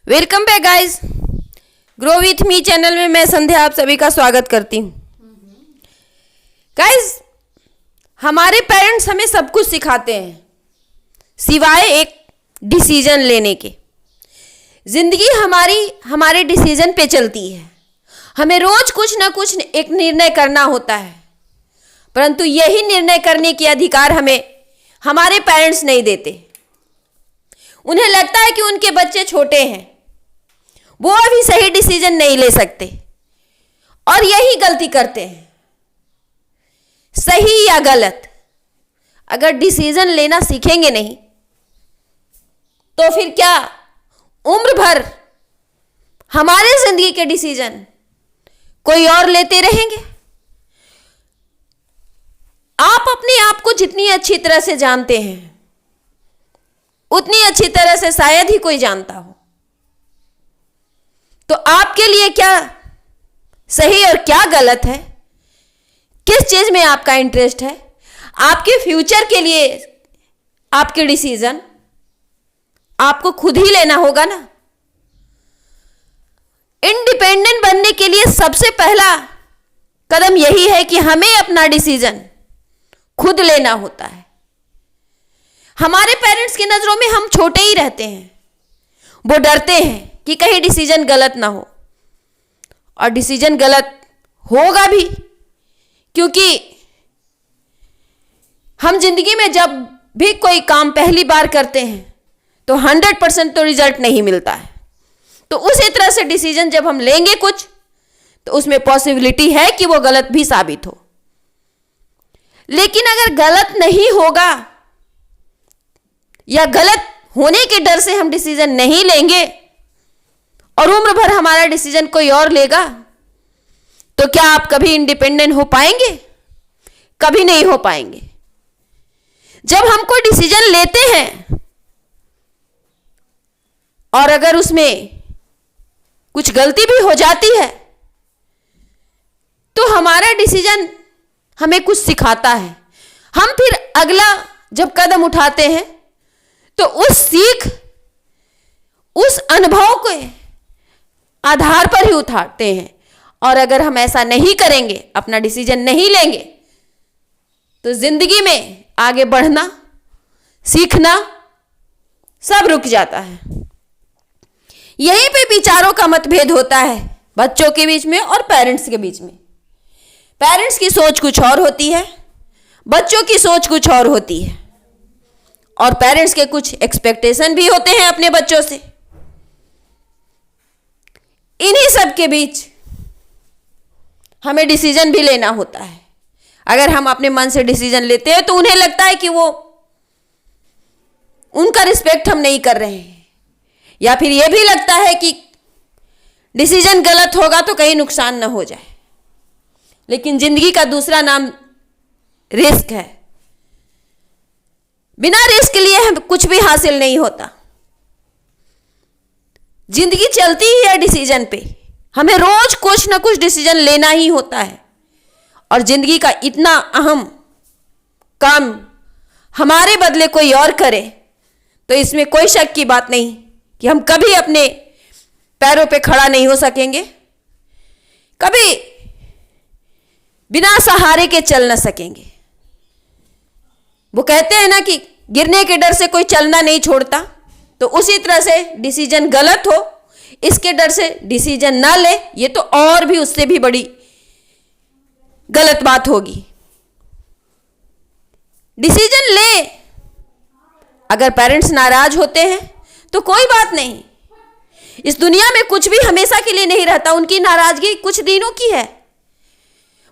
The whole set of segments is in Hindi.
Welcome back guys, grow with me channel में मैं संध्या आप सभी का स्वागत करती हूँ। गाइस, हमारे पेरेंट्स हमें सब कुछ सिखाते हैं सिवाय एक डिसीजन लेने के। जिंदगी हमारे डिसीजन पे चलती है। हमें रोज कुछ ना कुछ एक निर्णय करना होता है, परंतु यही निर्णय करने के अधिकार हमें हमारे पेरेंट्स नहीं देते। उन्हें लगता है कि उनके बच्चे छोटे हैं, वो अभी सही डिसीजन नहीं ले सकते और यही गलती करते हैं। सही या गलत, अगर डिसीजन लेना सीखेंगे नहीं तो फिर क्या उम्र भर हमारे जिंदगी के डिसीजन कोई और लेते रहेंगे? आप अपने आप को जितनी अच्छी तरह से जानते हैं उतनी अच्छी तरह से शायद ही कोई जानता हो। तो आपके लिए क्या सही और क्या गलत है, किस चीज में आपका इंटरेस्ट है, आपके फ्यूचर के लिए आपके डिसीजन आपको खुद ही लेना होगा ना। इंडिपेंडेंट बनने के लिए सबसे पहला कदम यही है कि हमें अपना डिसीजन खुद लेना होता है। हमारे पेरेंट्स की नजरों में हम छोटे ही रहते हैं। वो डरते हैं कि कहीं डिसीजन गलत ना हो, और डिसीजन गलत होगा भी, क्योंकि हम जिंदगी में जब भी कोई काम पहली बार करते हैं तो 100% तो रिजल्ट नहीं मिलता है। तो उसी तरह से डिसीजन जब हम लेंगे कुछ, तो उसमें पॉसिबिलिटी है कि वो गलत भी साबित हो। लेकिन अगर गलत नहीं होगा या गलत होने के डर से हम डिसीजन नहीं लेंगे और उम्र भर हमारा डिसीजन कोई और लेगा, तो क्या आप कभी इंडिपेंडेंट हो पाएंगे? कभी नहीं हो पाएंगे। जब हम कोई डिसीजन लेते हैं और अगर उसमें कुछ गलती भी हो जाती है तो हमारा डिसीजन हमें कुछ सिखाता है। हम फिर अगला जब कदम उठाते हैं तो उस अनुभव के आधार पर ही उठाते हैं। और अगर हम ऐसा नहीं करेंगे, अपना डिसीजन नहीं लेंगे, तो जिंदगी में आगे बढ़ना, सीखना सब रुक जाता है। यहीं पे विचारों का मतभेद होता है बच्चों के बीच में और पेरेंट्स के बीच में। पेरेंट्स की सोच कुछ और होती है, बच्चों की सोच कुछ और होती है, और पेरेंट्स के कुछ एक्सपेक्टेशन भी होते हैं अपने बच्चों से। इन्हीं सब के बीच हमें डिसीजन भी लेना होता है। अगर हम अपने मन से डिसीजन लेते हैं तो उन्हें लगता है कि वो उनका रिस्पेक्ट हम नहीं कर रहे हैं, या फिर यह भी लगता है कि डिसीजन गलत होगा तो कहीं नुकसान न हो जाए। लेकिन जिंदगी का दूसरा नाम रिस्क है। बिना रिस्क लिए हम कुछ भी हासिल नहीं होता। जिंदगी चलती ही है डिसीजन पे। हमें रोज कुछ ना कुछ डिसीजन लेना ही होता है, और जिंदगी का इतना अहम काम हमारे बदले कोई और करे तो इसमें कोई शक की बात नहीं कि हम कभी अपने पैरों पे खड़ा नहीं हो सकेंगे, कभी बिना सहारे के चल ना सकेंगे। वो कहते हैं ना कि गिरने के डर से कोई चलना नहीं छोड़ता, तो उसी तरह से डिसीजन गलत हो इसके डर से डिसीजन ना ले, ये तो और भी उससे भी बड़ी गलत बात होगी। डिसीजन ले, अगर पेरेंट्स नाराज होते हैं तो कोई बात नहीं। इस दुनिया में कुछ भी हमेशा के लिए नहीं रहता। उनकी नाराजगी कुछ दिनों की है।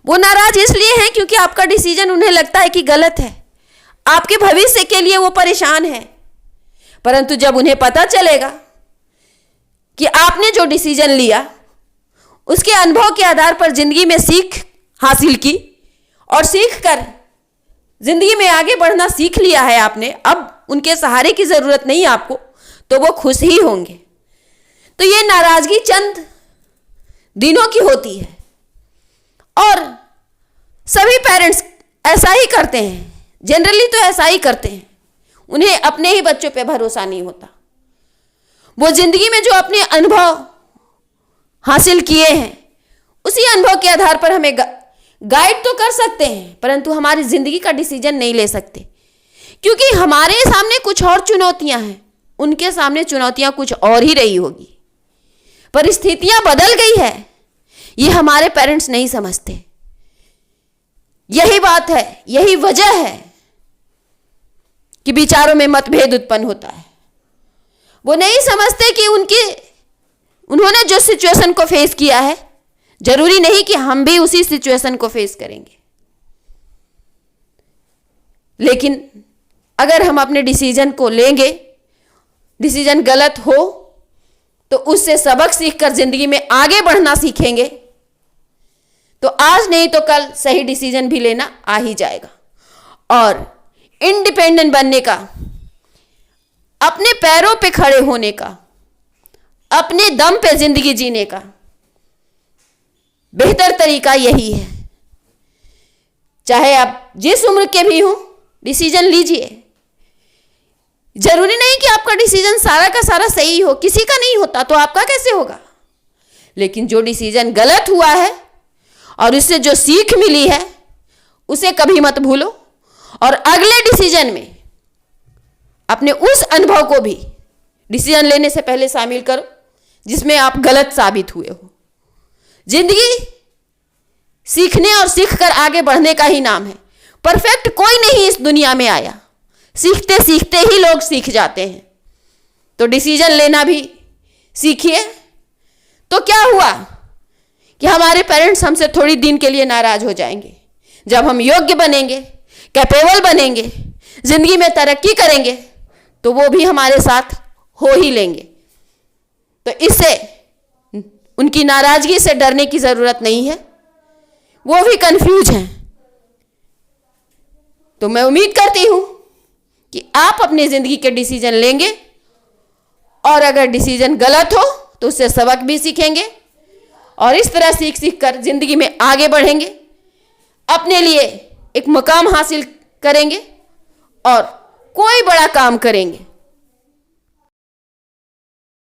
वो नाराज इसलिए हैं क्योंकि आपका डिसीजन उन्हें लगता है कि गलत है। आपके भविष्य के लिए वो परेशान है। परंतु जब उन्हें पता चलेगा कि आपने जो डिसीजन लिया उसके अनुभव के आधार पर जिंदगी में सीख हासिल की और सीख कर जिंदगी में आगे बढ़ना सीख लिया है आपने, अब उनके सहारे की जरूरत नहीं आपको, तो वो खुश ही होंगे। तो ये नाराजगी चंद दिनों की होती है, और सभी पेरेंट्स ऐसा ही करते हैं। जनरली तो ऐसा ही करते हैं। उन्हें अपने ही बच्चों पे भरोसा नहीं होता। वो जिंदगी में जो अपने अनुभव हासिल किए हैं, उसी अनुभव के आधार पर हमें गाइड तो कर सकते हैं, परंतु हमारी जिंदगी का डिसीजन नहीं ले सकते, क्योंकि हमारे सामने कुछ और चुनौतियां हैं, उनके सामने चुनौतियां कुछ और ही रही होगी। परिस्थितियां बदल गई है, ये हमारे पेरेंट्स नहीं समझते। यही बात है, यही वजह है कि विचारों में मतभेद उत्पन्न होता है। वो नहीं समझते कि उन्होंने जो सिचुएशन को फेस किया है, जरूरी नहीं कि हम भी उसी सिचुएशन को फेस करेंगे। लेकिन अगर हम अपने डिसीजन को लेंगे, डिसीजन गलत हो तो उससे सबक सीखकर जिंदगी में आगे बढ़ना सीखेंगे, तो आज नहीं तो कल सही डिसीजन भी लेना आ ही जाएगा। और इंडिपेंडेंट बनने का, अपने पैरों पे खड़े होने का, अपने दम पे जिंदगी जीने का बेहतर तरीका यही है। चाहे आप जिस उम्र के भी हो, डिसीजन लीजिए। जरूरी नहीं कि आपका डिसीजन सारा का सारा सही हो, किसी का नहीं होता तो आपका कैसे होगा। लेकिन जो डिसीजन गलत हुआ है और उससे जो सीख मिली है, उसे कभी मत भूलो और अगले डिसीजन में अपने उस अनुभव को भी डिसीजन लेने से पहले शामिल करो जिसमें आप गलत साबित हुए हो। जिंदगी सीखने और सीखकर आगे बढ़ने का ही नाम है। परफेक्ट कोई नहीं इस दुनिया में आया, सीखते सीखते ही लोग सीख जाते हैं। तो डिसीजन लेना भी सीखिए। तो क्या हुआ कि हमारे पेरेंट्स हमसे थोड़ी दिन के लिए नाराज हो जाएंगे। जब हम योग्य बनेंगे, कैपेबल बनेंगे, जिंदगी में तरक्की करेंगे, तो वो भी हमारे साथ हो ही लेंगे। तो इससे उनकी नाराजगी से डरने की जरूरत नहीं है, वो भी कंफ्यूज हैं। तो मैं उम्मीद करती हूं कि आप अपनी जिंदगी के डिसीजन लेंगे और अगर डिसीजन गलत हो तो उससे सबक भी सीखेंगे और इस तरह सीख सीख कर जिंदगी में आगे बढ़ेंगे, अपने लिए एक मुकाम हासिल करेंगे और कोई बड़ा काम करेंगे।